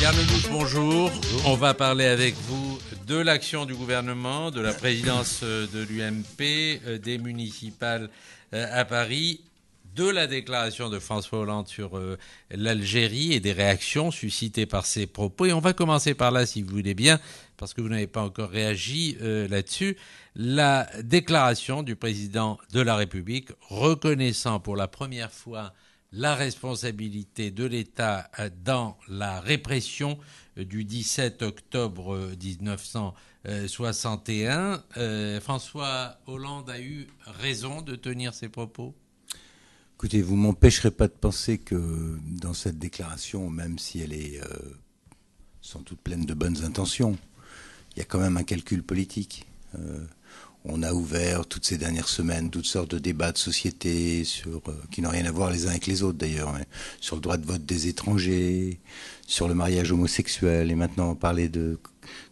Pierre Lemouche, bonjour. On va parler avec vous de l'action du gouvernement, de la présidence de l'UMP, des municipales à Paris, de la déclaration de François Hollande sur l'Algérie et des réactions suscitées par ses propos. Et on va commencer par là, si vous voulez bien, parce que vous n'avez pas encore réagi là-dessus. La déclaration du président de la République reconnaissant pour la première fois la responsabilité de l'État dans la répression du 17 octobre 1961. François Hollande a eu raison de tenir ces propos ? Écoutez, vous ne m'empêcherez pas de penser que dans cette déclaration, même si elle est sans doute pleine de bonnes intentions, il y a quand même un calcul politique. On a ouvert toutes ces dernières semaines toutes sortes de débats de société qui n'ont rien à voir les uns avec les autres d'ailleurs, hein, sur le droit de vote des étrangers, sur le mariage homosexuel, et maintenant on parlait de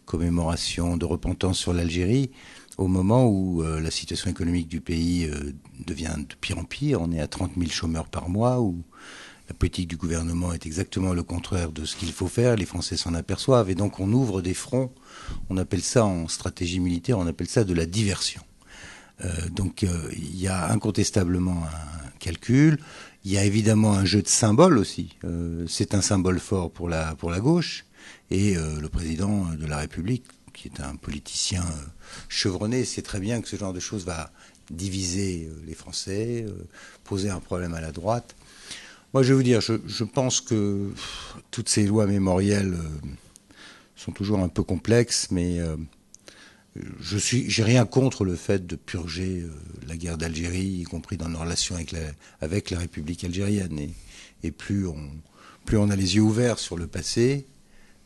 commémoration, de repentance sur l'Algérie, au moment où la situation économique du pays devient de pire en pire. On est à 30 000 chômeurs par mois, où la politique du gouvernement est exactement le contraire de ce qu'il faut faire. Les Français s'en aperçoivent, et donc on ouvre des fronts. On appelle ça en stratégie militaire, on appelle ça de la diversion. Donc il y a incontestablement un calcul. Il y a évidemment un jeu de symboles aussi. C'est un symbole fort pour la gauche. Et le président de la République, qui est un politicien chevronné, sait très bien que ce genre de choses va diviser les Français, poser un problème à la droite. Moi, je vais vous dire, je pense que toutes ces lois mémorielles sont toujours un peu complexes, mais j'ai rien contre le fait de purger la guerre d'Algérie, y compris dans nos relations avec la République algérienne. Et plus on a les yeux ouverts sur le passé,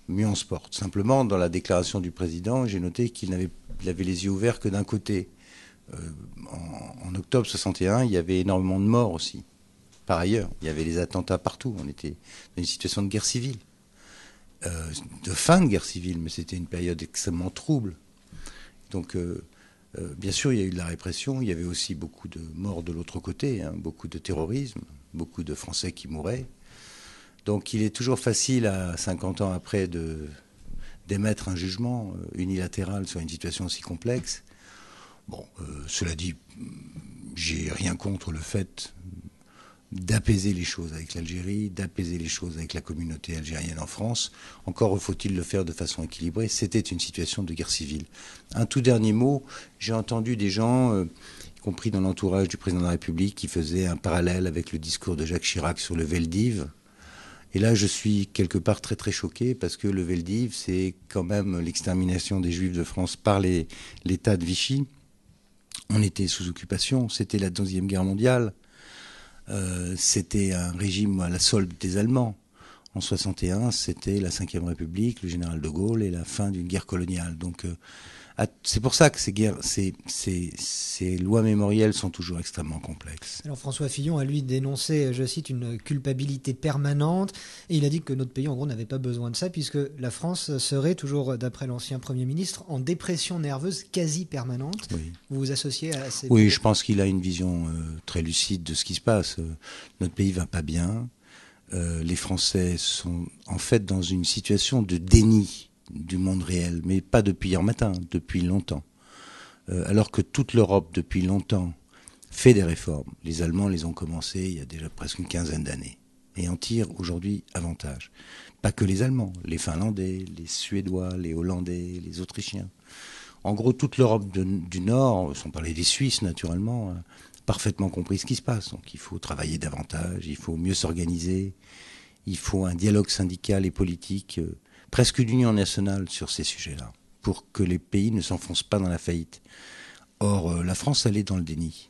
mieux on se porte. Simplement, dans la déclaration du président, j'ai noté qu'il avait les yeux ouverts que d'un côté. En octobre 61, il y avait énormément de morts aussi. Par ailleurs, il y avait les attentats partout. On était dans une situation de guerre civile, de fin de guerre civile, mais c'était une période extrêmement trouble. Donc, bien sûr, il y a eu de la répression. Il y avait aussi beaucoup de morts de l'autre côté, hein, beaucoup de terrorisme, beaucoup de Français qui mouraient. Donc, il est toujours facile, à 50 ans après, d'émettre un jugement unilatéral sur une situation aussi complexe. Bon, cela dit, j'ai rien contre le fait d'apaiser les choses avec l'Algérie, d'apaiser les choses avec la communauté algérienne en France. Encore faut-il le faire de façon équilibrée. C'était une situation de guerre civile. Un tout dernier mot, j'ai entendu des gens, y compris dans l'entourage du président de la République, qui faisaient un parallèle avec le discours de Jacques Chirac sur le Veldiv. Et là, je suis quelque part très très choqué, parce que le Veldiv, c'est quand même l'extermination des Juifs de France par l'État de Vichy. On était sous occupation, c'était la Deuxième Guerre mondiale. C'était un régime à la solde des Allemands. En 61, c'était la Ve République, le général de Gaulle et la fin d'une guerre coloniale. Donc, c'est pour ça que ces lois mémorielles sont toujours extrêmement complexes. Alors François Fillon a lui dénoncé, je cite, une culpabilité permanente, et il a dit que notre pays en gros n'avait pas besoin de ça, puisque la France serait, toujours d'après l'ancien Premier ministre, en dépression nerveuse quasi permanente. Oui. Vous vous associez à ces... Oui, je pense qu'il a une vision très lucide de ce qui se passe. Notre pays va pas bien. Les Français sont en fait dans une situation de déni du monde réel, mais pas depuis hier matin, depuis longtemps. Alors que toute l'Europe, depuis longtemps, fait des réformes. Les Allemands les ont commencées il y a déjà presque une quinzaine d'années, et en tirent aujourd'hui avantage. Pas que les Allemands, les Finlandais, les Suédois, les Hollandais, les Autrichiens. En gros, toute l'Europe du Nord, sans parler des Suisses naturellement, a parfaitement compris ce qui se passe. Donc il faut travailler davantage, il faut mieux s'organiser, il faut un dialogue syndical et politique, presque d'union nationale sur ces sujets-là, pour que les pays ne s'enfoncent pas dans la faillite. Or, la France, elle est dans le déni.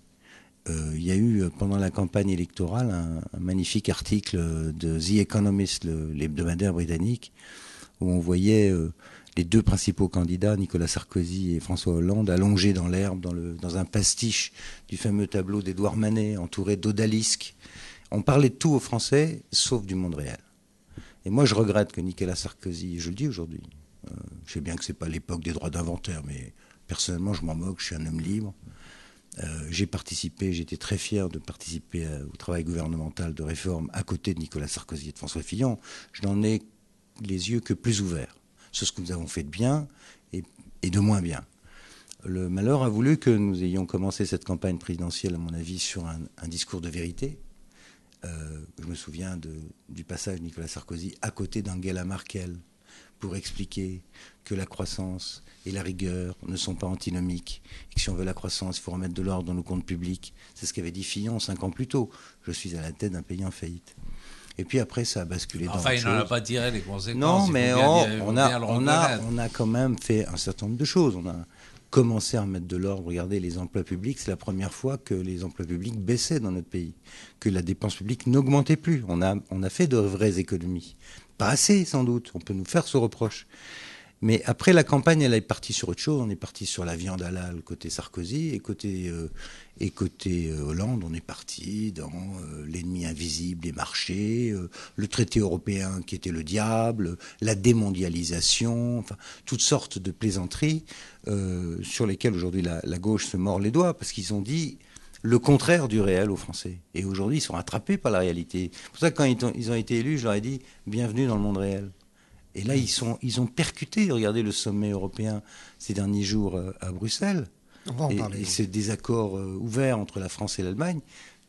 Il y a eu, pendant la campagne électorale, un magnifique article de The Economist, l'hebdomadaire britannique, où on voyait les deux principaux candidats, Nicolas Sarkozy et François Hollande, allongés dans l'herbe, dans un pastiche du fameux tableau d'Édouard Manet, entouré d'odalisques. On parlait de tout aux Français, sauf du monde réel. Et moi, je regrette que Nicolas Sarkozy, je le dis aujourd'hui, je sais bien que c'est pas l'époque des droits d'inventaire, mais personnellement, je m'en moque, je suis un homme libre. J'étais très fier de participer au travail gouvernemental de réforme à côté de Nicolas Sarkozy et de François Fillon. Je n'en ai les yeux que plus ouverts sur ce que nous avons fait de bien et de moins bien. Le malheur a voulu que nous ayons commencé cette campagne présidentielle, à mon avis, sur un discours de vérité. Je me souviens du passage de Nicolas Sarkozy à côté d'Angela Merkel pour expliquer que la croissance et la rigueur ne sont pas antinomiques et que si on veut la croissance, il faut remettre de l'ordre dans nos comptes publics. C'est ce qu'avait dit Fillon 5 ans plus tôt. Je suis à la tête d'un pays en faillite. Et puis après, ça a basculé dans autre chose. Enfin, il n'en a pas tiré les conséquences. Non, mais on a quand même fait un certain nombre de choses. On a commencer à remettre de l'ordre. Regardez, les emplois publics, c'est la première fois que les emplois publics baissaient dans notre pays, que la dépense publique n'augmentait plus. On a fait de vraies économies. Pas assez, sans doute. On peut nous faire ce reproche. Mais après, la campagne, elle est partie sur autre chose. On est parti sur la viande halal côté Sarkozy et côté Hollande, on est parti dans l'ennemi invisible des marchés, le traité européen qui était le diable, la démondialisation, enfin toutes sortes de plaisanteries sur lesquelles aujourd'hui la gauche se mord les doigts parce qu'ils ont dit le contraire du réel aux Français. Et aujourd'hui, ils sont rattrapés par la réalité. C'est pour ça que quand ils ont été élus, je leur ai dit bienvenue dans le monde réel. Et là, ils ont percuté. Regardez le sommet européen ces derniers jours à Bruxelles. On va en parler. Et ce désaccord ouvert entre la France et l'Allemagne,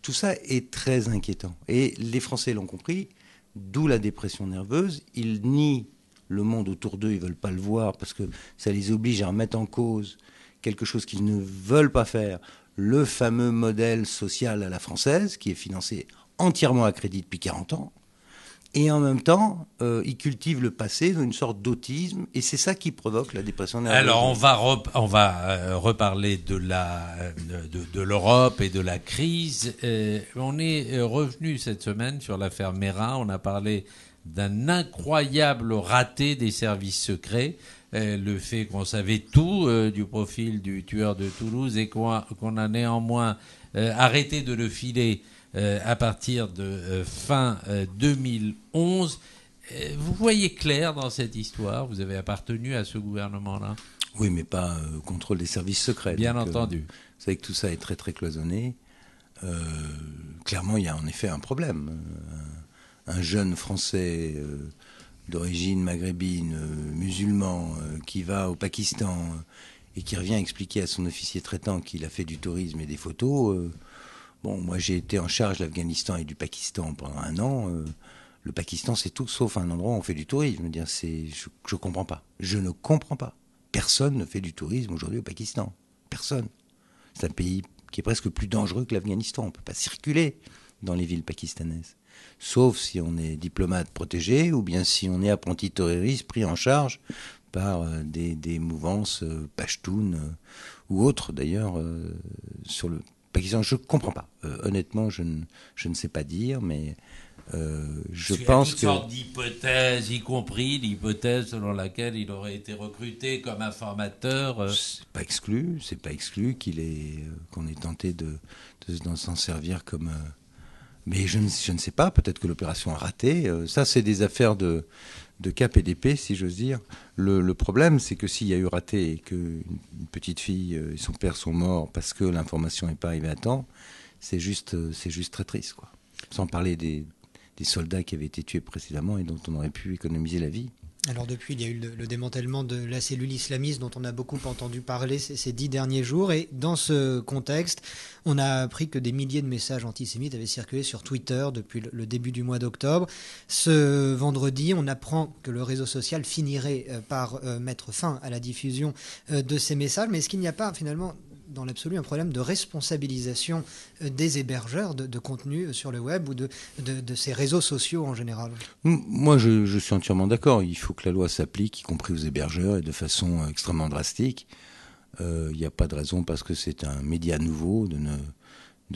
tout ça est très inquiétant. Et les Français l'ont compris, d'où la dépression nerveuse. Ils nient le monde autour d'eux, ils ne veulent pas le voir parce que ça les oblige à remettre en cause quelque chose qu'ils ne veulent pas faire. Le fameux modèle social à la française, qui est financé entièrement à crédit depuis 40 ans. Et en même temps, ils cultivent le passé dans une sorte d'autisme, et c'est ça qui provoque la dépression nerveuse. Alors, on va reparler de l'Europe et de la crise. On est revenu cette semaine sur l'affaire Meyrin. On a parlé d'un incroyable raté des services secrets. Le fait qu'on savait tout du profil du tueur de Toulouse et qu'on a néanmoins arrêté de le filer à partir de fin 2011. Vous voyez clair dans cette histoire. Vous avez appartenu à ce gouvernement-là. Oui, mais pas au contrôle des services secrets. Bien entendu. Vous savez que tout ça est très très cloisonné. Clairement, il y a en effet un problème. Un jeune Français d'origine maghrébine, musulman, qui va au Pakistan et qui revient expliquer à son officier traitant qu'il a fait du tourisme et des photos. Bon, moi j'ai été en charge de l'Afghanistan et du Pakistan pendant 1 an. Le Pakistan, c'est tout sauf un endroit où on fait du tourisme. Je veux dire, je comprends pas. Je ne comprends pas. Personne ne fait du tourisme aujourd'hui au Pakistan. Personne. C'est un pays qui est presque plus dangereux que l'Afghanistan. On ne peut pas circuler dans les villes pakistanaises. Sauf si on est diplomate protégé ou bien si on est apprenti terroriste pris en charge par des mouvances pashtunes ou autres d'ailleurs sur le Pakistan. Je ne comprends pas. Honnêtement, je ne sais pas dire, mais je pense que... Il y a toutes sortes d'hypothèses, y compris l'hypothèse selon laquelle il aurait été recruté comme informateur. C'est pas exclu qu'on ait tenté de s'en servir comme... Mais je ne sais pas, peut-être que l'opération a raté. Ça, c'est des affaires de cap et d'épée, si j'ose dire. Le problème, c'est que s'il y a eu raté et qu'une petite fille et son père sont morts parce que l'information n'est pas arrivée à temps, c'est juste très triste, quoi. Sans parler des soldats qui avaient été tués précédemment et dont on aurait pu économiser la vie. Alors depuis, il y a eu le démantèlement de la cellule islamiste dont on a beaucoup entendu parler ces 10 derniers jours. Et dans ce contexte, on a appris que des milliers de messages antisémites avaient circulé sur Twitter depuis le début du mois d'octobre. Ce vendredi, on apprend que le réseau social finirait par mettre fin à la diffusion de ces messages. Mais est-ce qu'il n'y a pas finalement, dans l'absolu, un problème de responsabilisation des hébergeurs de contenu sur le web ou de ces réseaux sociaux en général? Moi, je suis entièrement d'accord. Il faut que la loi s'applique, y compris aux hébergeurs, et de façon extrêmement drastique. Il n'y a pas de raison, parce que c'est un média nouveau, de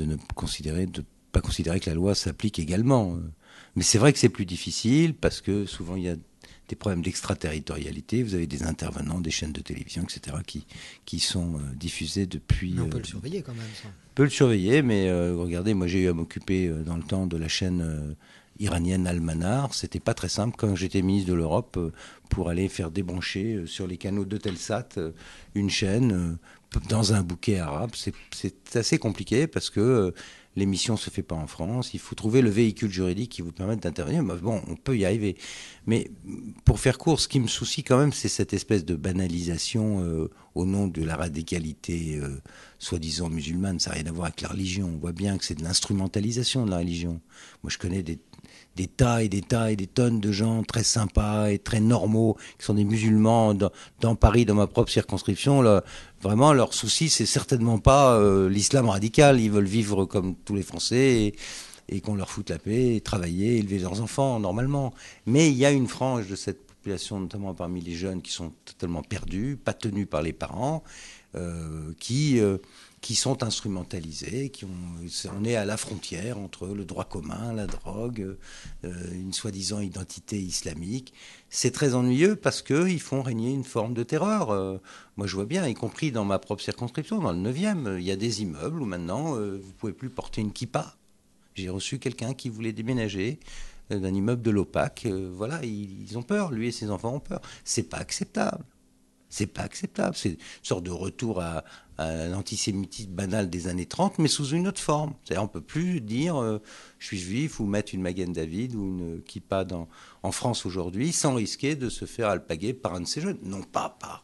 ne pas considérer que la loi s'applique également. Mais c'est vrai que c'est plus difficile, parce que souvent il y a des problèmes d'extraterritorialité. Vous avez des intervenants, des chaînes de télévision, etc., qui sont diffusés depuis... Mais on peut le surveiller quand même, ça. On peut le surveiller, mais regardez, moi j'ai eu à m'occuper dans le temps de la chaîne iranienne Al-Manar. C'était pas très simple quand j'étais ministre de l'Europe pour aller faire débrancher sur les canaux de Telsat une chaîne dans un bouquet arabe. C'est assez compliqué parce que l'émission ne se fait pas en France, il faut trouver le véhicule juridique qui vous permette d'intervenir. Bon, on peut y arriver. Mais pour faire court, ce qui me soucie quand même, c'est cette espèce de banalisation au nom de la radicalité soi-disant musulmane. Ça n'a rien à voir avec la religion. On voit bien que c'est de l'instrumentalisation de la religion. Moi, je connais des tas et des tas et des tonnes de gens très sympas et très normaux qui sont des musulmans dans Paris, dans ma propre circonscription. Là, vraiment, leur souci, c'est certainement pas l'islam radical. Ils veulent vivre comme tous les Français et qu'on leur foute la paix, et travailler, élever leurs enfants normalement. Mais il y a une frange de cette population, notamment parmi les jeunes, qui sont totalement perdus, pas tenus par les parents, qui sont instrumentalisés, on est à la frontière entre le droit commun, la drogue, une soi-disant identité islamique. C'est très ennuyeux parce qu'ils font régner une forme de terreur. Moi, je vois bien, y compris dans ma propre circonscription, dans le 9e, il y a des immeubles où maintenant, vous ne pouvez plus porter une kippa. J'ai reçu quelqu'un qui voulait déménager d'un immeuble de l'OPAC. Voilà, ils ont peur, lui et ses enfants ont peur. C'est pas acceptable. C'est pas acceptable. C'est une sorte de retour à l'antisémitisme banal des années 30, mais sous une autre forme. C'est-à-dire, on peut plus dire je suis juif ou mettre une Magen David ou une kippa en France aujourd'hui sans risquer de se faire alpaguer par un de ces jeunes. Non pas par,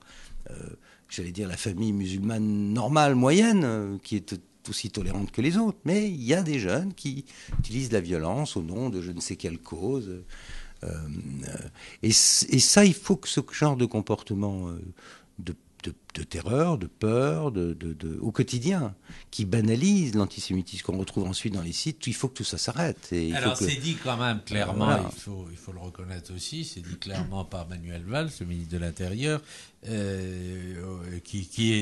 j'allais dire, la famille musulmane normale, moyenne, qui est aussi tolérante que les autres. Mais il y a des jeunes qui utilisent la violence au nom de je ne sais quelle cause. Et ça, il faut que ce genre de comportement de terreur, de peur, au quotidien, qui banalise l'antisémitisme qu'on retrouve ensuite dans les sites, il faut que tout ça s'arrête. Et alors, c'est dit quand même clairement, voilà. il faut le reconnaître aussi, c'est dit clairement par Manuel Valls, le ministre de l'Intérieur,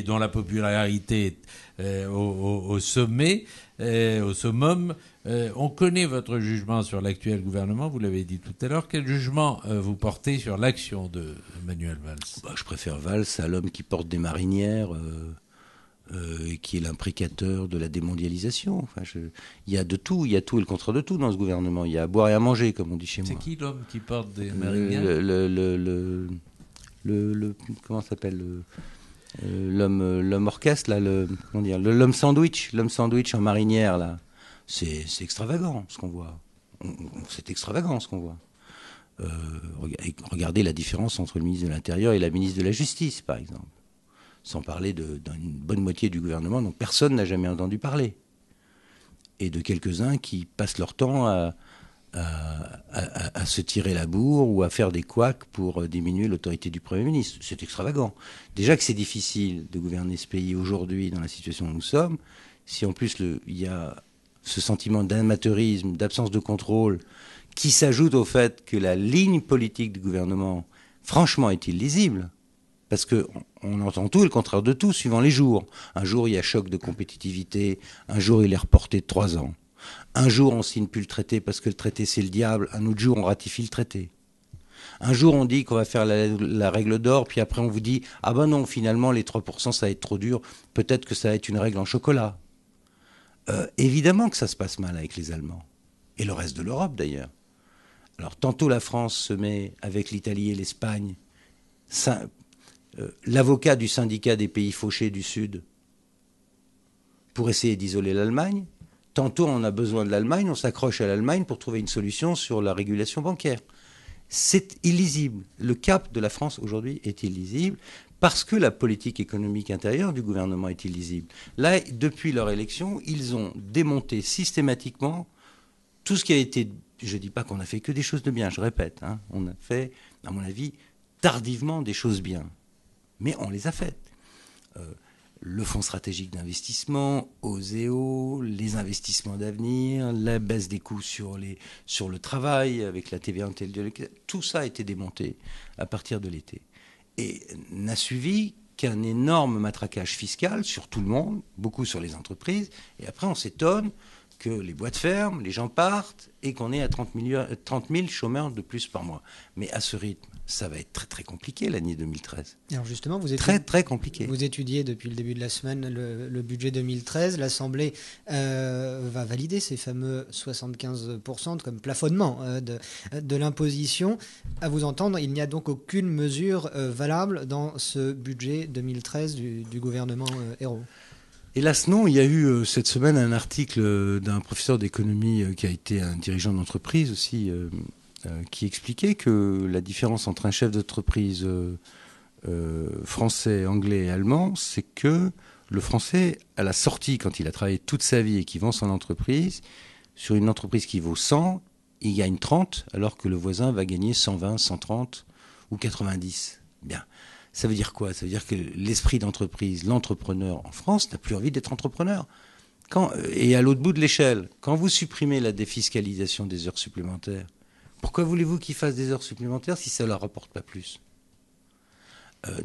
dont la popularité est au sommet, au summum. On connaît votre jugement sur l'actuel gouvernement, vous l'avez dit tout à l'heure. Quel jugement vous portez sur l'action de Manuel Valls ? Je préfère Valls à l'homme qui porte des marinières et qui est l'imprécateur de la démondialisation. Enfin, il y a de tout, il y a tout et le contraire de tout dans ce gouvernement. Il y a à boire et à manger, comme on dit chez moi. C'est qui l'homme qui porte des marinières ? Comment ça s'appelle l'homme orchestre, là, l'homme sandwich en marinière, là. C'est extravagant ce qu'on voit. C'est extravagant ce qu'on voit. Regardez la différence entre le ministre de l'Intérieur et la ministre de la Justice, par exemple. Sans parler d'une bonne moitié du gouvernement dont personne n'a jamais entendu parler. Et de quelques-uns qui passent leur temps à se tirer la bourre ou à faire des couacs pour diminuer l'autorité du Premier ministre. C'est extravagant. Déjà que c'est difficile de gouverner ce pays aujourd'hui dans la situation où nous sommes, si en plus il y a ce sentiment d'amateurisme, d'absence de contrôle, qui s'ajoute au fait que la ligne politique du gouvernement, franchement, est illisible, parce qu'on entend tout et le contraire de tout, suivant les jours. Un jour, il y a choc de compétitivité, un jour, il est reporté de 3 ans. Un jour, on signe plus le traité parce que le traité, c'est le diable, un autre jour, on ratifie le traité. Un jour, on dit qu'on va faire la règle d'or, puis après, on vous dit « Ah ben non, finalement, les 3%, ça va être trop dur, peut-être que ça va être une règle en chocolat ». Évidemment que ça se passe mal avec les Allemands. Et le reste de l'Europe, d'ailleurs. Alors, tantôt la France se met avec l'Italie et l'Espagne, l'avocat du syndicat des pays fauchés du Sud, pour essayer d'isoler l'Allemagne. Tantôt, on a besoin de l'Allemagne, on s'accroche à l'Allemagne pour trouver une solution sur la régulation bancaire. C'est illisible. Le cap de la France aujourd'hui est illisible parce que la politique économique intérieure du gouvernement est illisible. Là, depuis leur élection, ils ont démonté systématiquement tout ce qui a été... Je ne dis pas qu'on a fait que des choses de bien, je répète. On a fait, à mon avis, tardivement des choses bien. Mais on les a faites. Le fonds stratégique d'investissement, OSEO, les investissements d'avenir, la baisse des coûts sur le travail avec la TVA intellectuelle, tout ça a été démonté à partir de l'été. Et n'a suivi qu'un énorme matraquage fiscal sur tout le monde, beaucoup sur les entreprises, et après on s'étonne que les boîtes ferment, les gens partent, et qu'on est à 30 000 chômeurs de plus par mois. Mais à ce rythme, ça va être très très compliqué l'année 2013. Alors justement, très compliqué. Vous étudiez depuis le début de la semaine le budget 2013. L'Assemblée va valider ces fameux 75% comme plafonnement de l'imposition. À vous entendre, il n'y a donc aucune mesure valable dans ce budget 2013 du gouvernement Ayrault. Hélas non, il y a eu cette semaine un article d'un professeur d'économie qui a été un dirigeant d'entreprise aussi, qui expliquait que la différence entre un chef d'entreprise français, anglais et allemand, c'est que le français, à la sortie, quand il a travaillé toute sa vie et qu'il vend son entreprise, sur une entreprise qui vaut 100, il gagne 30, alors que le voisin va gagner 120, 130 ou 90. Bien. Ça veut dire quoi? Ça veut dire que l'esprit d'entreprise, l'entrepreneur en France n'a plus envie d'être entrepreneur. Et à l'autre bout de l'échelle, quand vous supprimez la défiscalisation des heures supplémentaires, pourquoi voulez-vous qu'ils fassent des heures supplémentaires si ça ne leur rapporte pas plus?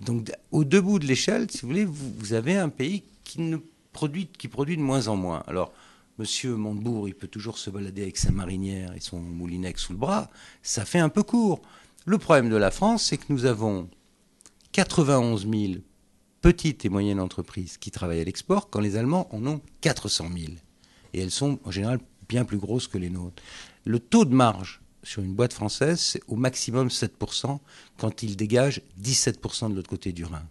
Donc, au deux bouts de l'échelle, si vous voulez, vous avez un pays qui produit de moins en moins. Alors, Monsieur Montebourg, il peut toujours se balader avec sa marinière et son moulinex sous le bras. Ça fait un peu court. Le problème de la France, c'est que nous avons 91 000 petites et moyennes entreprises qui travaillent à l'export, quand les Allemands en ont 400 000. Et elles sont, en général, bien plus grosses que les nôtres. Le taux de marge sur une boîte française, c'est au maximum 7% quand il dégage 17% de l'autre côté du Rhin.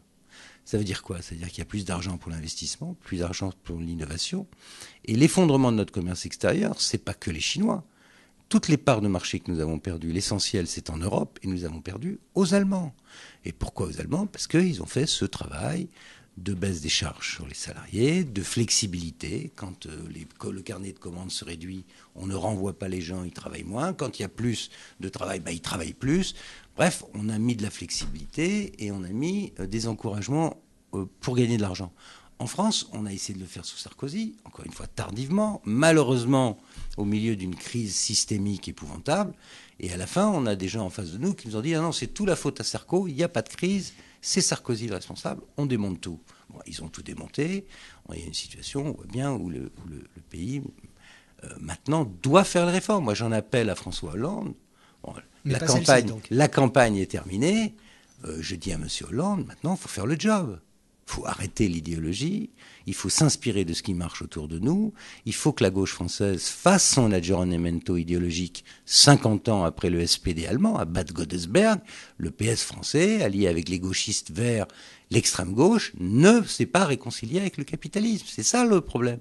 Ça veut dire quoi? Ça veut dire qu'il y a plus d'argent pour l'investissement, plus d'argent pour l'innovation. Et l'effondrement de notre commerce extérieur, c'est pas que les Chinois. Toutes les parts de marché que nous avons perdues, l'essentiel, c'est en Europe, et nous avons perdu aux Allemands. Et pourquoi aux Allemands? Parce qu'ils ont fait ce travail de baisse des charges sur les salariés, de flexibilité. Quand le carnet de commandes se réduit, on ne renvoie pas les gens, ils travaillent moins. Quand il y a plus de travail, ils travaillent plus. Bref, on a mis de la flexibilité et on a mis des encouragements pour gagner de l'argent. En France, on a essayé de le faire sous Sarkozy, encore une fois tardivement, malheureusement au milieu d'une crise systémique épouvantable. Et à la fin, on a des gens en face de nous qui nous ont dit « Ah non, c'est tout la faute à Sarko, il n'y a pas de crise, c'est Sarkozy le responsable, on démonte tout ». Bon, ils ont tout démonté. Il y a une situation, on voit bien, où le pays, maintenant, doit faire les réformes. Moi, j'en appelle à François Hollande. Bon, la campagne est terminée. Je dis à M. Hollande, maintenant, il faut faire le job. Il faut arrêter l'idéologie, il faut s'inspirer de ce qui marche autour de nous, il faut que la gauche française fasse son aggiornamento idéologique 50 ans après le SPD allemand, à Bad Godesberg. Le PS français, allié avec les gauchistes verts, l'extrême gauche, ne s'est pas réconcilié avec le capitalisme. C'est ça le problème.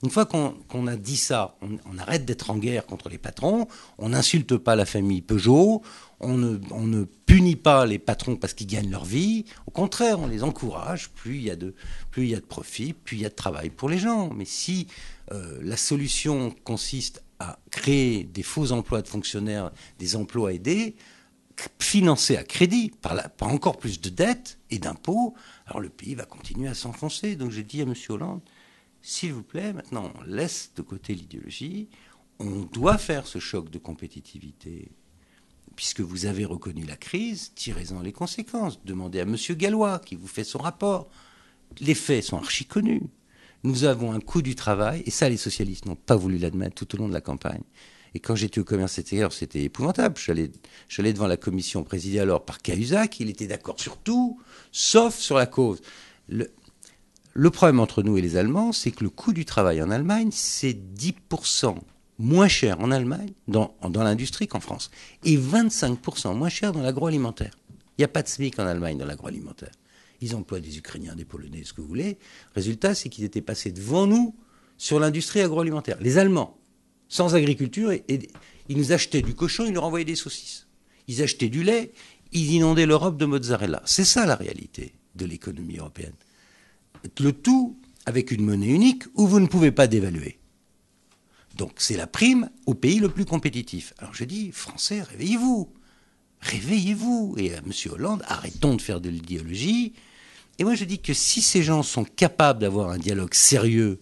Une fois qu'on a dit ça, on arrête d'être en guerre contre les patrons, on n'insulte pas la famille Peugeot, on ne punit pas les patrons parce qu'ils gagnent leur vie. Au contraire, on les encourage. Plus il y a de profit, plus il y a de travail pour les gens. Mais si la solution consiste à créer des faux emplois de fonctionnaires, des emplois aidés, financés à crédit par encore plus de dettes et d'impôts, alors le pays va continuer à s'enfoncer. Donc j'ai dit à M. Hollande, s'il vous plaît, maintenant on laisse de côté l'idéologie, on doit faire ce choc de compétitivité. Puisque vous avez reconnu la crise, tirez-en les conséquences. Demandez à M. Gallois qui vous fait son rapport. Les faits sont archi connus. Nous avons un coût du travail, et ça les socialistes n'ont pas voulu l'admettre tout au long de la campagne. Et quand j'étais au commerce extérieur, c'était épouvantable. J'allais devant la commission présidée alors par Cahuzac, il était d'accord sur tout, sauf sur la cause. Le problème entre nous et les Allemands, c'est que le coût du travail en Allemagne, c'est 10% moins cher en Allemagne, dans l'industrie qu'en France, et 25% moins cher dans l'agroalimentaire. Il n'y a pas de SMIC en Allemagne dans l'agroalimentaire. Ils emploient des Ukrainiens, des Polonais, ce que vous voulez. Résultat, c'est qu'ils étaient passés devant nous sur l'industrie agroalimentaire. Les Allemands, sans agriculture, et ils nous achetaient du cochon, ils nous renvoyaient des saucisses. Ils achetaient du lait, ils inondaient l'Europe de mozzarella. C'est ça la réalité de l'économie européenne. Le tout avec une monnaie unique où vous ne pouvez pas dévaluer. Donc c'est la prime au pays le plus compétitif. Alors je dis, Français, réveillez-vous. Réveillez-vous. Et à M. Hollande, arrêtons de faire de l'idéologie. Et moi je dis que si ces gens sont capables d'avoir un dialogue sérieux,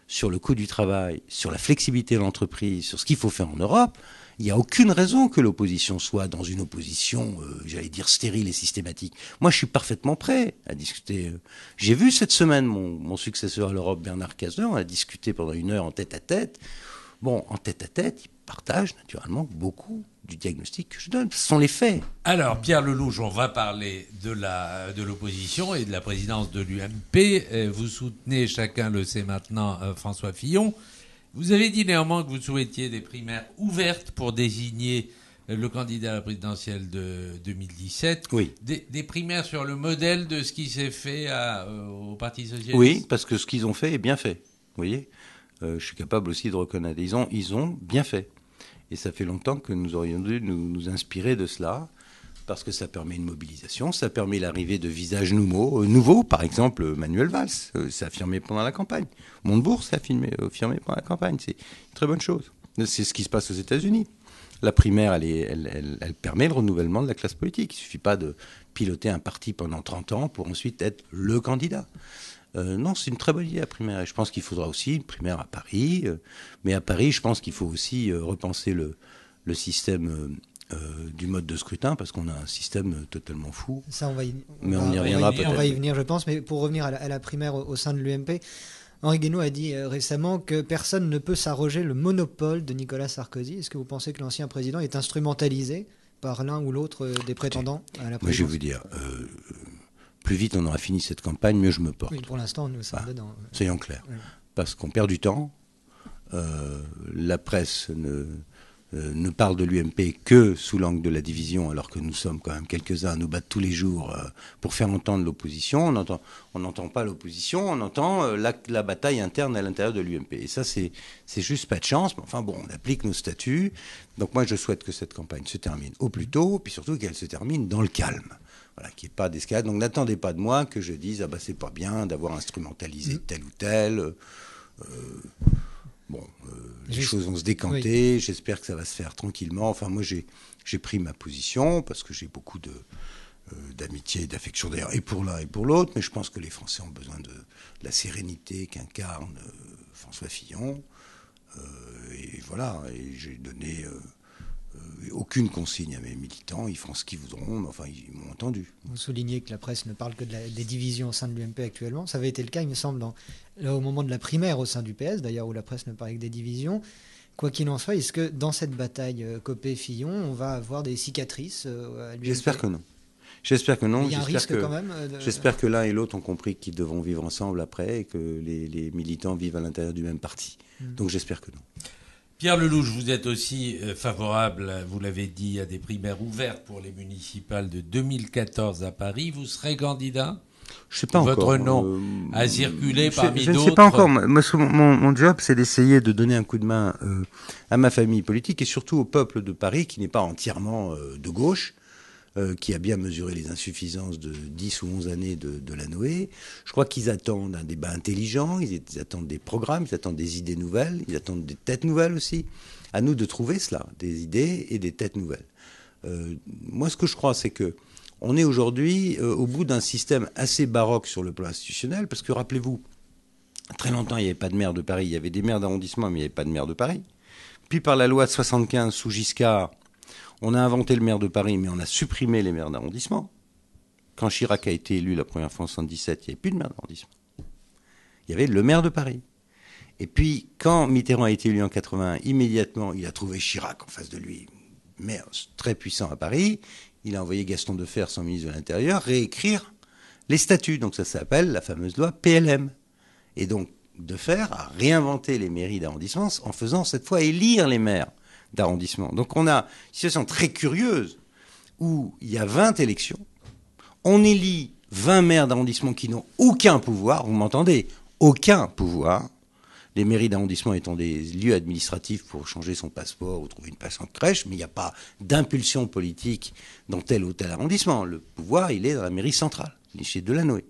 sur le coût du travail, sur la flexibilité de l'entreprise, sur ce qu'il faut faire en Europe, il n'y a aucune raison que l'opposition soit dans une opposition, j'allais dire, stérile et systématique. Moi, je suis parfaitement prêt à discuter. J'ai vu cette semaine mon successeur à l'Europe, Bernard Cazeneuve, on a discuté pendant 1 heure en tête-à-tête. Bon, en tête-à-tête, il partage naturellement beaucoup du diagnostic que je donne. Ce sont les faits. Alors, Pierre Lellouche, on va parler de l'opposition et de la présidence de l'UMP. Vous soutenez, chacun le sait maintenant, François Fillon. Vous avez dit néanmoins que vous souhaitiez des primaires ouvertes pour désigner le candidat à la présidentielle de 2017. Oui. Des primaires sur le modèle de ce qui s'est fait au Parti socialiste. Oui, parce que ce qu'ils ont fait est bien fait. Vous voyez, je suis capable aussi de reconnaître. Ils ont bien fait. Et ça fait longtemps que nous aurions dû nous inspirer de cela, parce que ça permet une mobilisation, ça permet l'arrivée de visages nouveaux. Par exemple, Manuel Valls, s'est affirmé pendant la campagne. Montebourg s'est affirmé pendant la campagne. C'est une très bonne chose. C'est ce qui se passe aux États-Unis. La primaire, elle permet le renouvellement de la classe politique. Il ne suffit pas de piloter un parti pendant 30 ans pour ensuite être le candidat. Non, c'est une très bonne idée, la primaire. Et je pense qu'il faudra aussi une primaire à Paris. Mais à Paris, je pense qu'il faut aussi repenser le système du mode de scrutin, parce qu'on a un système totalement fou. Ça, on y reviendra peut-être. On va y venir, je pense. Mais pour revenir à la primaire au sein de l'UMP, Henri Guénaud a dit récemment que personne ne peut s'arroger le monopole de Nicolas Sarkozy. Est-ce que vous pensez que l'ancien président est instrumentalisé par l'un ou l'autre des prétendants à la présidence ? Moi, je vais vous dire, plus vite on aura fini cette campagne, mieux je me porte. Oui, pour l'instant, nous sommes dedans. Soyons clairs. Oui. Parce qu'on perd du temps. La presse ne parle de l'UMP que sous l'angle de la division, alors que nous sommes quand même quelques-uns à nous battre tous les jours pour faire entendre l'opposition. On n'entend pas l'opposition, on entend la bataille interne à l'intérieur de l'UMP. Et ça, c'est juste pas de chance. Mais enfin bon, on applique nos statuts. Donc moi, je souhaite que cette campagne se termine au plus tôt, puis surtout qu'elle se termine dans le calme. Voilà, qu'il n'y ait pas d'escalade. Donc n'attendez pas de moi que je dise « Ah ben c'est pas bien d'avoir instrumentalisé tel ou tel ». Les choses vont se décanter, oui. J'espère que ça va se faire tranquillement. Enfin, moi, j'ai pris ma position parce que j'ai beaucoup d'amitié et d'affection d'ailleurs, et pour l'un et pour l'autre, mais je pense que les Français ont besoin de la sérénité qu'incarne François Fillon. Et voilà, et j'ai donné aucune consigne à mes militants, ils feront ce qu'ils voudront, mais enfin, ils m'ont entendu. Vous soulignez que la presse ne parle que des divisions au sein de l'UMP actuellement. Ça avait été le cas, il me semble, au moment de la primaire au sein du PS, d'ailleurs, où la presse ne parlait que des divisions. Quoi qu'il en soit, est-ce que dans cette bataille Copé-Fillon, on va avoir des cicatrices à l'UMP ? J'espère que non. J'espère que non. Il y a un risque quand même J'espère que l'un et l'autre ont compris qu'ils devront vivre ensemble après et que les militants vivent à l'intérieur du même parti. Donc j'espère que non. Pierre Lellouche, vous êtes aussi favorable, vous l'avez dit, à des primaires ouvertes pour les municipales de 2014 à Paris. Vous serez candidat ? Je sais pas Votre encore. Votre nom a circulé parmi d'autres. Je ne sais pas encore. Mon job, c'est d'essayer de donner un coup de main à ma famille politique et surtout au peuple de Paris, qui n'est pas entièrement de gauche, qui a bien mesuré les insuffisances de 10 ou 11 années de la Noé. Je crois qu'ils attendent un débat intelligent, ils attendent des programmes, ils attendent des idées nouvelles, ils attendent des têtes nouvelles aussi. À nous de trouver cela, des idées et des têtes nouvelles. Moi, ce que je crois, c'est que on est aujourd'hui au bout d'un système assez baroque sur le plan institutionnel, parce que rappelez-vous, très longtemps, il n'y avait pas de maire de Paris, il y avait des maires d'arrondissement, mais il n'y avait pas de maire de Paris. Puis par la loi de 75, sous Giscard, on a inventé le maire de Paris, mais on a supprimé les maires d'arrondissement. Quand Chirac a été élu la première fois en 1977, il n'y avait plus de maire d'arrondissement. Il y avait le maire de Paris. Et puis, quand Mitterrand a été élu en 81, immédiatement, il a trouvé Chirac en face de lui, maire très puissant à Paris. Il a envoyé Gaston Defferre, son ministre de l'Intérieur, réécrire les statuts. Donc ça s'appelle la fameuse loi PLM. Et donc, Defferre a réinventé les mairies d'arrondissement en faisant cette fois élire les maires d'arrondissement. Donc on a une situation très curieuse où il y a 20 élections, on élit 20 maires d'arrondissement qui n'ont aucun pouvoir, vous m'entendez, aucun pouvoir, les mairies d'arrondissement étant des lieux administratifs pour changer son passeport ou trouver une place en crèche, mais il n'y a pas d'impulsion politique dans tel ou tel arrondissement. Le pouvoir, il est dans la mairie centrale, il est chez Delanoë,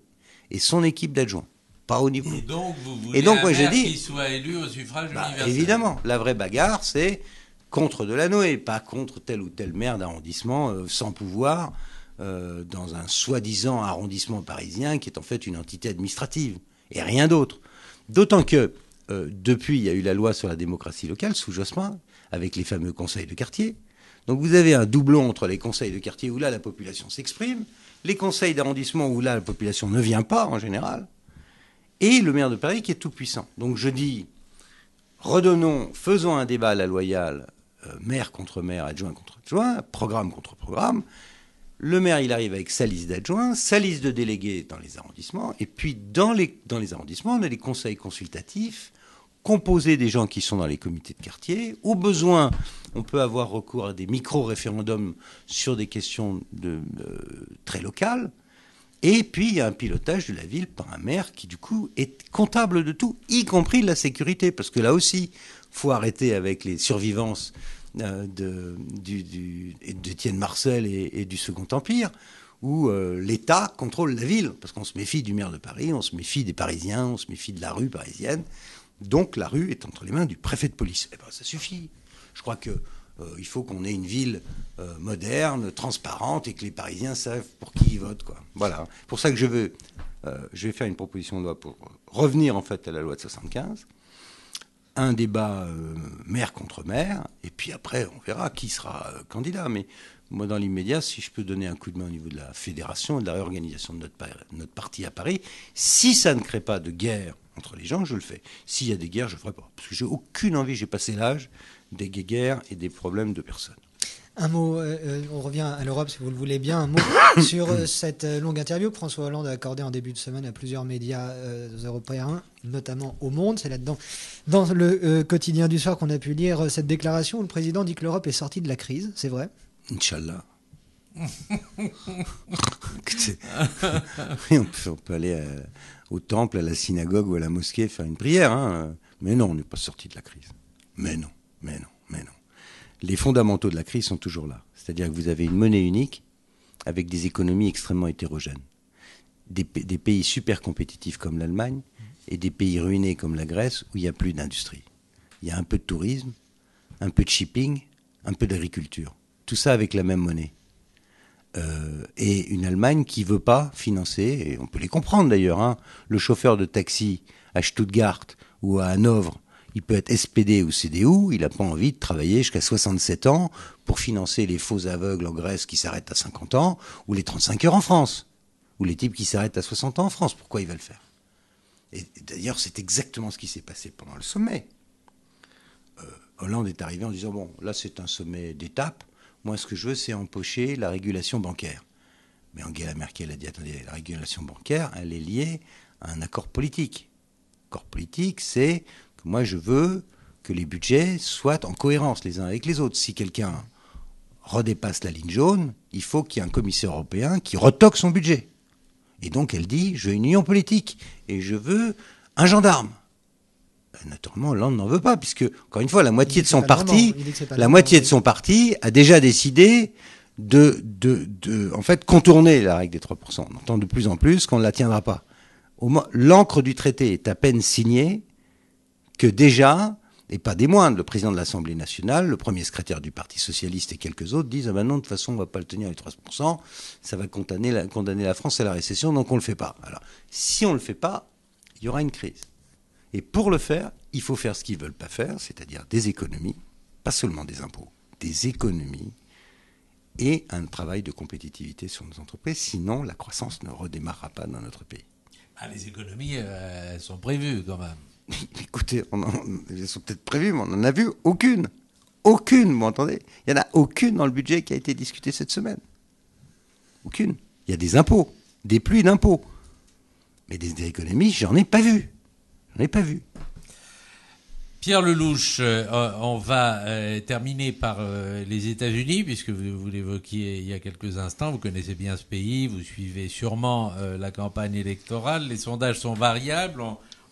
et son équipe d'adjoints. Pas au niveau. Donc vous voulez un maire qui soit élu au suffrage universel. Évidemment, la vraie bagarre, c'est contre Delanoë, pas contre tel ou tel maire d'arrondissement sans pouvoir dans un soi-disant arrondissement parisien qui est en fait une entité administrative et rien d'autre. D'autant que depuis, il y a eu la loi sur la démocratie locale sous Jospin avec les fameux conseils de quartier. Donc vous avez un doublon entre les conseils de quartier où là la population s'exprime, les conseils d'arrondissement où là la population ne vient pas en général, et le maire de Paris qui est tout puissant. Donc je dis, faisons un débat à la loyale, maire contre maire, adjoint contre adjoint, programme contre programme. Le maire, il arrive avec sa liste d'adjoints, sa liste de délégués dans les arrondissements, et puis dans les arrondissements, on a les conseils consultatifs composer des gens qui sont dans les comités de quartier. Au besoin, on peut avoir recours à des micro-référendums sur des questions très locales. Et puis, il y a un pilotage de la ville par un maire qui, du coup, est comptable de tout, y compris de la sécurité. Parce que là aussi, il faut arrêter avec les survivances d'Étienne Marcel et du Second Empire, où l'État contrôle la ville. Parce qu'on se méfie du maire de Paris, on se méfie des Parisiens, on se méfie de la rue parisienne. Donc, la rue est entre les mains du préfet de police. Eh bien, ça suffit. Je crois que il faut qu'on ait une ville moderne, transparente, et que les Parisiens savent pour qui ils votent, quoi. Voilà. C'est pour ça que je vais faire une proposition de loi pour revenir en fait à la loi de 75. Un débat maire contre maire, et puis après on verra qui sera candidat. Mais moi, dans l'immédiat, si je peux donner un coup de main au niveau de la fédération et de la réorganisation de notre parti à Paris, si ça ne crée pas de guerre entre les gens, je le fais. S'il y a des guerres, je ne ferai pas. Parce que j'ai aucune envie, j'ai passé l'âge des guerres et des problèmes de personnes. Un mot, on revient à l'Europe si vous le voulez bien, un mot sur cette longue interview que François Hollande a accordée en début de semaine à plusieurs médias européens, notamment au Monde. C'est là-dedans, dans le quotidien du soir qu'on a pu lire cette déclaration où le président dit que l'Europe est sortie de la crise, c'est vrai ? Inch'Allah. Oui, on peut aller au temple, à la synagogue ou à la mosquée faire une prière, hein. Mais non, on n'est pas sorti de la crise. Mais non. Les fondamentaux de la crise sont toujours là. C'est-à-dire que vous avez une monnaie unique avec des économies extrêmement hétérogènes. Des pays super compétitifs comme l'Allemagne et des pays ruinés comme la Grèce où il n'y a plus d'industrie. Il y a un peu de tourisme, un peu de shipping, un peu d'agriculture. Tout ça avec la même monnaie. Et une Allemagne qui ne veut pas financer, et on peut les comprendre d'ailleurs, hein, le chauffeur de taxi à Stuttgart ou à Hanovre, il peut être SPD ou CDU, il n'a pas envie de travailler jusqu'à 67 ans pour financer les faux aveugles en Grèce qui s'arrêtent à 50 ans, ou les 35 heures en France, ou les types qui s'arrêtent à 60 ans en France. Pourquoi il va le faire ? Et d'ailleurs, c'est exactement ce qui s'est passé pendant le sommet. Hollande est arrivé en disant, bon, là c'est un sommet d'étape, moi ce que je veux c'est empocher la régulation bancaire. Mais Angela Merkel a dit, attendez, la régulation bancaire, elle est liée à un accord politique. L'accord politique, c'est que moi je veux que les budgets soient en cohérence les uns avec les autres. Si quelqu'un redépasse la ligne jaune, il faut qu'il y ait un commissaire européen qui retoque son budget. Et donc elle dit, je veux une union politique et je veux un gendarme. Naturellement, Hollande n'en veut pas, puisque, encore une fois, la moitié de son parti a déjà décidé de en fait, contourner la règle des 3%. On entend de plus en plus qu'on ne la tiendra pas. L'encre du traité est à peine signée que déjà, et pas des moindres, le président de l'Assemblée nationale, le premier secrétaire du Parti socialiste et quelques autres disent « Ah ben non, de toute façon, on ne va pas le tenir les 3%, ça va condamner la France à la récession, donc on ne le fait pas. » Alors, si on ne le fait pas, il y aura une crise. Et pour le faire, il faut faire ce qu'ils ne veulent pas faire, c'est-à-dire des économies, pas seulement des impôts, des économies et un travail de compétitivité sur nos entreprises. Sinon, la croissance ne redémarrera pas dans notre pays. Ah, les économies, elles sont prévues quand même. Écoutez, elles sont peut-être prévues, mais on n'en a vu aucune. Aucune, vous m'entendez ? Il n'y en a aucune dans le budget qui a été discuté cette semaine. Aucune. Il y a des impôts, des pluies d'impôts. Mais des économies, j'en ai pas vu. Pierre Lellouche, on va terminer par les États-Unis, puisque vous l'évoquiez il y a quelques instants. Vous connaissez bien ce pays, vous suivez sûrement la campagne électorale. Les sondages sont variables.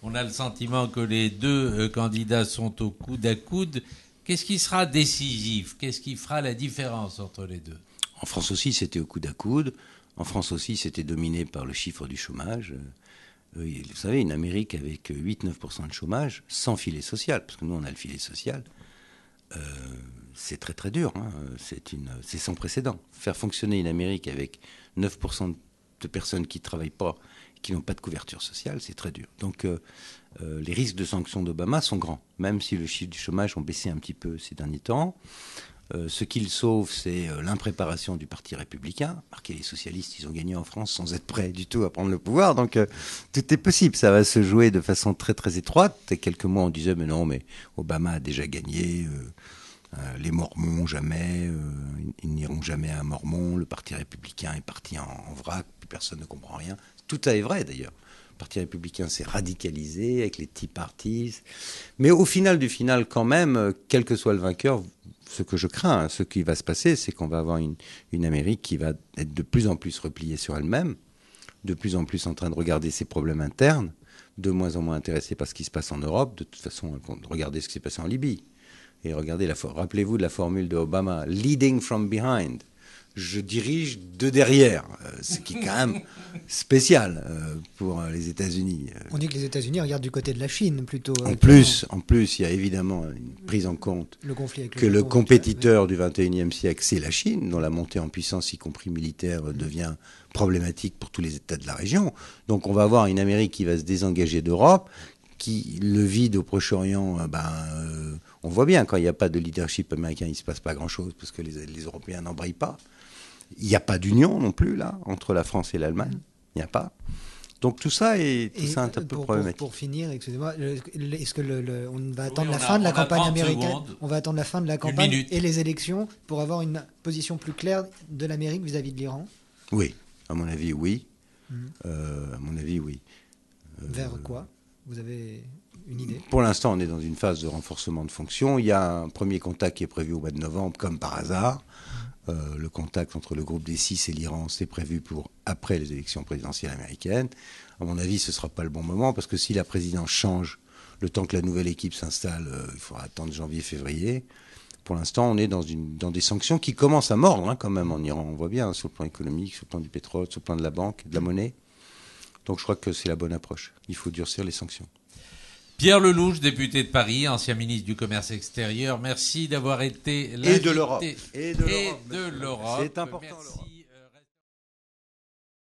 On a le sentiment que les deux candidats sont au coude à coude. Qu'est-ce qui sera décisif ? Qu'est-ce qui fera la différence entre les deux ? En France aussi, c'était au coude à coude. En France aussi, c'était dominé par le chiffre du chômage. Vous savez, une Amérique avec 8-9% de chômage, sans filet social, parce que nous, on a le filet social, c'est très très dur. Hein. C'est sans précédent. Faire fonctionner une Amérique avec 9% de personnes qui ne travaillent pas, qui n'ont pas de couverture sociale, c'est très dur. Donc, les risques de sanctions d'Obama sont grands, même si le chiffre du chômage ont baissé un petit peu ces derniers temps. Ce qu'il sauve, c'est l'impréparation du Parti républicain. Marquez, les socialistes, ils ont gagné en France sans être prêts du tout à prendre le pouvoir. Donc, tout est possible. Ça va se jouer de façon très, très étroite. Et quelques mois, on disait, mais non, mais Obama a déjà gagné. Les Mormons, jamais. Ils n'iront jamais à un Mormon. Le Parti républicain est parti en vrac. Plus personne ne comprend rien. Tout ça est vrai, d'ailleurs. Le Parti républicain s'est radicalisé avec les Tea Parties. Mais au final du final, quand même, quel que soit le vainqueur, ce que je crains, ce qui va se passer, c'est qu'on va avoir une Amérique qui va être de plus en plus repliée sur elle-même, de plus en plus en train de regarder ses problèmes internes, de moins en moins intéressée par ce qui se passe en Europe. De toute façon, regardez ce qui s'est passé en Libye. Et regardez, rappelez-vous de la formule de Obama, « leading from behind ». Je dirige de derrière, ce qui est quand même spécial pour les États-Unis. On dit que les États-Unis regardent du côté de la Chine plutôt. En plus, il y a évidemment une prise en compte le conflit avec que le compétiteur du XXIe siècle, c'est la Chine, dont la montée en puissance, y compris militaire, devient problématique pour tous les États de la région. Donc on va avoir une Amérique qui va se désengager d'Europe, qui le vide au Proche-Orient. On voit bien, quand il n'y a pas de leadership américain, il ne se passe pas grand-chose, parce que les Européens n'embrayent pas. Il n'y a pas d'union non plus, là, entre la France et l'Allemagne. Il n'y a pas. Donc tout ça est un peu problématique. Pour finir, excusez-moi, est-ce que on va attendre la fin de la campagne américaine? On va attendre la fin de la campagne et les élections pour avoir une position plus claire de l'Amérique vis-à-vis de l'Iran? Oui, à mon avis, oui. À mon avis, oui. Vers quoi? Vous avez une idée? Pour l'instant, on est dans une phase de renforcement de fonctions. Il y a un premier contact qui est prévu au mois de novembre, comme par hasard. Le contact entre le groupe des 6 et l'Iran, c'est prévu pour après les élections présidentielles américaines. À mon avis, ce ne sera pas le bon moment, parce que si la présidence change, le temps que la nouvelle équipe s'installe, il faudra attendre janvier-février. Pour l'instant, on est dans des sanctions qui commencent à mordre, quand même, en Iran. On voit bien, sur le plan économique, sur le plan du pétrole, sur le plan de la banque, de la monnaie. Donc je crois que c'est la bonne approche. Il faut durcir les sanctions. Pierre Lellouche, député de Paris, ancien ministre du Commerce extérieur, merci d'avoir été l'invité. Et de l'Europe. Et de l'Europe. C'est important. Merci.